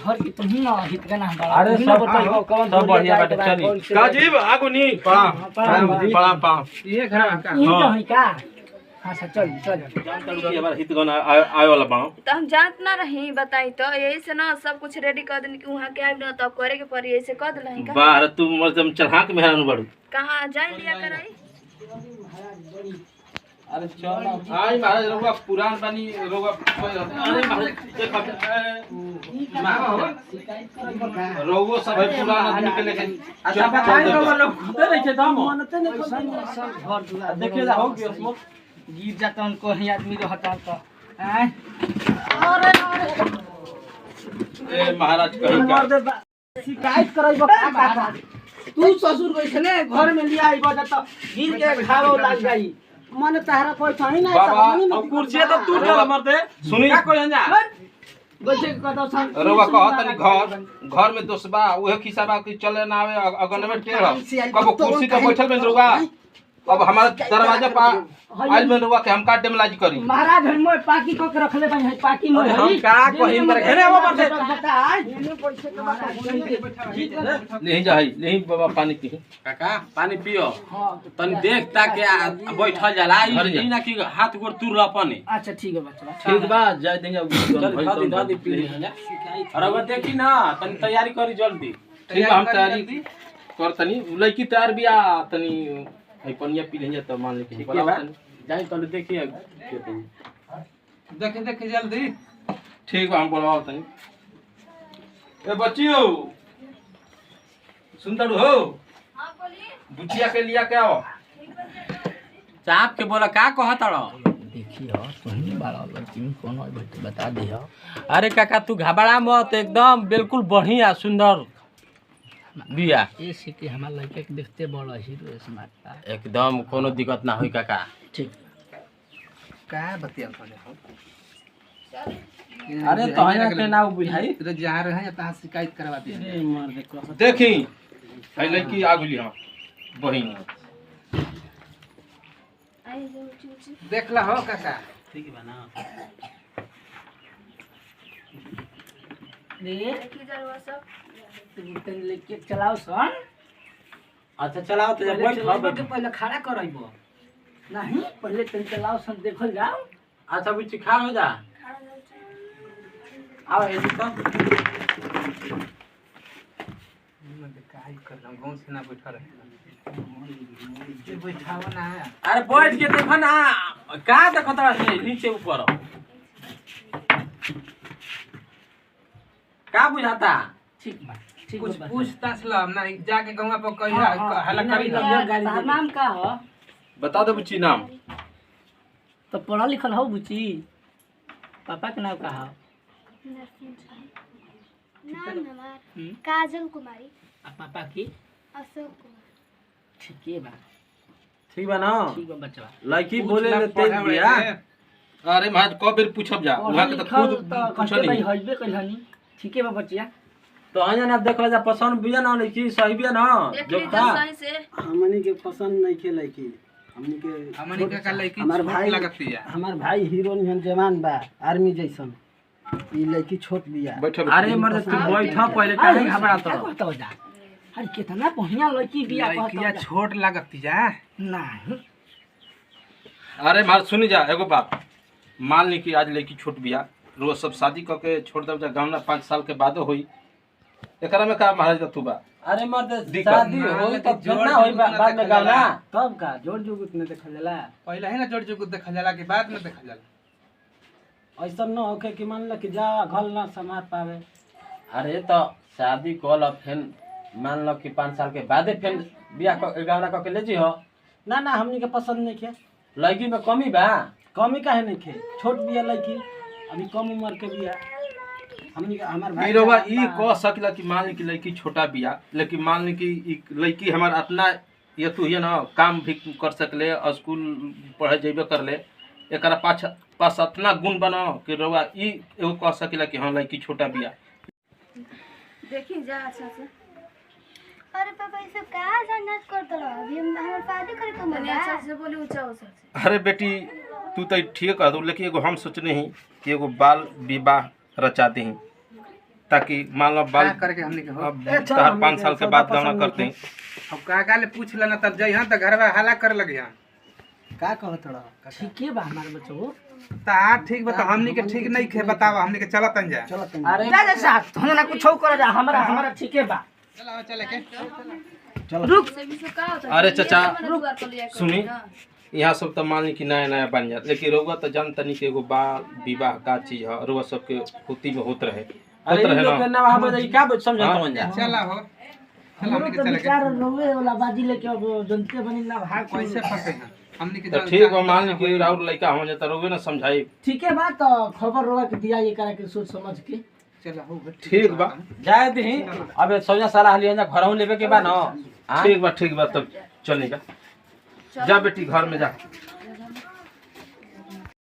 घर की तुम ही ना हित के ना अरे सब बताइयो कौन सब बढ़िया बाटे चली काजीब आगो नी प्रणाम ये घर का ये तो है का हां सर चल जानता कि हमारा हित गन आए वाला बाणो तो हम जानत ना रही बताई तो यही से ना सब कुछ रेडी कर देनी कि वहां के आइब ना तब करे के पड़ी ऐसे कर देलही का बाहर तू मतलब चढ़ाक में हरान बड़ू कहां जाए लिया कराई अरे चल आई महाराज रोगा पुरान पानी रोगा अरे महाराज देखो रोगो सब है पुरान आदमी के लेके अच्छा बताई रोगा लोग खुदे नहीं थे दाम मनते नहीं सब घर दुआ देखिए हो गया उसमें गिर जाता उनको ही आदमी रहता तो हैं अरे ए महाराज कहीं शिकायत करइबो का तू ससुर गइसने घर में लिया आइबो त गिर के घाव लग जाई मन तारा कोई थई ना बाबा अब कुर्सी तो तू चल मरते सुनी क्या कोई जा बच्चे कदा सन रोगा कहतनी घर में दोस्तबा ओहे खिसाबा कि चले ना आवे अगन में टेढ़ कबो कुर्सी पे बैठल में रोगा अब हमारा दरवाजा पर आइल में रोगा के हम का डेमलाज करी महाराज हम मोय पाकी को के रखले बन है पाकी मोय हम का कहिन पर घेरे वो मरते नहीं जाई नहीं बाबा पानी पी काका पानी पियो तनी देख ताके बैठल जाला ई ना कि हाथ गोड़ तुर अपने अच्छा ठीक है बच्चा ठीक बा जाय देंगे चल दादी पी ले जा अरे वो देखी ना तनी तैयारी करी जल्दी ठीक बा हम तैयारी करतनी लड़की तैयार बिया तनी है पनिया पी लेंगे तो मान लेके जाई तनी देखिए देखे जल्दी ठीक बा हम बोलवाओ तनी ए बच्चियो सुनता हो हां बोलिए बुचिया के लिया क्या हो चाप के बोला का कहत रहो देखियो तुम बाड़ा लड़की कौन है बता दियो अरे काका तू घबरा मत एकदम बिल्कुल बढ़िया सुंदर बिया ये सिटी हमार लड़के के देखते बड़ हीरो स्मार्ट एकदम कोनो दिक्कत ना होई काका ठीक का बतिया करे हो अरे तोहरा के ना बुझाई तो जा रहे हैं ता शिकायत करवा दे अरे मार देखो देखी है लड़की आगुली हां बहिन आई जो ऊंची देख ला हो काका ठीक है ना ले देखी जरूर सब तन लेके चलाओ सन अच्छा चलाओ तो बैठ के पहले खड़ा करइबो नहीं पहले तन चलाओ सन देखल जाओ अच्छा बुच्ची खा हो जा आओ ये तो मैं काई कर रहा हूं गांव से ना बैठा रहे ये बैठावा ना है अरे बैठ के देखो ना का देखो तोरा से नीचे ऊपर का बुझाता ठीक बा ठीक कुछ बा पूछताछ ला ना जाके गंगा पर कहिया हल्ला करी तार नाम का हो बता दो बुच्ची नाम तो पढ़ा लिखल हो बुची पापा के नाम का हो नाम हमार काजल कुमारी आ पापा की अशोक कुमार ठीक है बा ठीक बा ना ठीक बा बच्चा लड़की बोले ले तेज बिया अरे महाराज कब बेर पूछब जा वहां के तो खुद पूछो भाई नहीं हइबे कइलहनी ठीक है बा बच्चा तो आया ना देख जा पसंद बिया ना लड़की सही बिया ना देख जो ली था सही से हमनी के पसंद नहीं खेले की हमनी के हमनी का लड़की हमार छोट भाई लगती है हमार भाई हीरो निहन जवान बा आर्मी जैसन ई लड़की छोट बिया बैठो अरे मर्द तू बैठ पहले काहे घबरा तो कहतो जा अरे कितना बढ़िया लड़की बिया लड़किया कहतो छोट लगती है नहीं अरे महाराज सुनी जा एगो बात मान ली कि आज लड़की छोट बिया रोज सब शादी करके छोड़ दब जा गाँव 5 साल के बाद होई एकरा में का महाराज का तू बा अरे मर्द दिक्कत। शादी होई तो जोड़ना होई बाद में गाना तब का जोड़ जुगुत में देखल जाला पहले ही ना जोड़ जोड़ देखा जाला के बाद में देखा जाला ऐसा न होके कि मान ल कि जा घर ना समार पावे अरे तो शादी कल फिर मान लो कि 5 साल के बाद फिर बिया गावना क के ले जी हो ना ना हमनी के पसंद नहीं खे लड़की में कमी बा कमी काहे नहीं खे छोट बिया लड़की अभी कम उम्र के बिया हमनी के हमार भाई हीरोवा ई कह सकला कि मान ली कि लड़की छोटा बिया लेकिन मान ली कि ई लड़की हमार अपना ये तू है ना काम भी कर सकले स्कूल पढ़े जेबे कर ले एकरा पास अपना गुण बनाओ कि रवा ई एगो कह सकला कि हां लड़की छोटा बिया देखी जा अच्छा से अरे पापा ये सब का जन्नत करत रहो अभी हम शादी करे तो तनी मजा अच्छा से बोली ऊंचा ऊंचा से अरे बेटी तू तो ठीक कह दू लेकिन एगो हम सोचने ही कि एगो बाल विवाह रचा दे ताकि मान लो बाल का करके हमने के हो अब ए, चल, तार हमने 5 के साल के सौदा बाद गावना पसंद करते हैं अब काका ले पूछ लेना तब जइहन त घरवा हला कर लगिहन का कहत रहा ठीके बा हमार बच्चो ता ठीक बता हमनी के ठीक नहीं खे बतावा हमनी के चलत जा चलो तुम अरे जा जा साहब हमरा ना कुछ कर जा हमरा ठीके बा चलो चले के रुक से भी का होता अरे चाचा, सुनी सुनी यहाँ सब तो मान ली कि नया नया बन जात लेकिन रउआ तो जान तनी के एगो बाल विवाह का चीज है रउआ सबके होती में होत रहे अरे इन लोग के ना वहां पे क्या समझा हाँ। तो जा चला हो चल हमरो हमनी के तो चले विचार के रोवे वाला बाजी लेके अब जनते बनी ना भाग कैसे फंसे हैं हमनी के तो ठीक बा मान ली कि राउर लइका हम जाता रउए ना समझाई ठीके बा तो खबर रोवा के दिया ये करा के सोच समझ के चला हो ठीक बा जाए दी अब समझा सारा हलिया जा घरहू लेवे के बा ना ठीक बा तब चलेगा जा बेटी घर में जा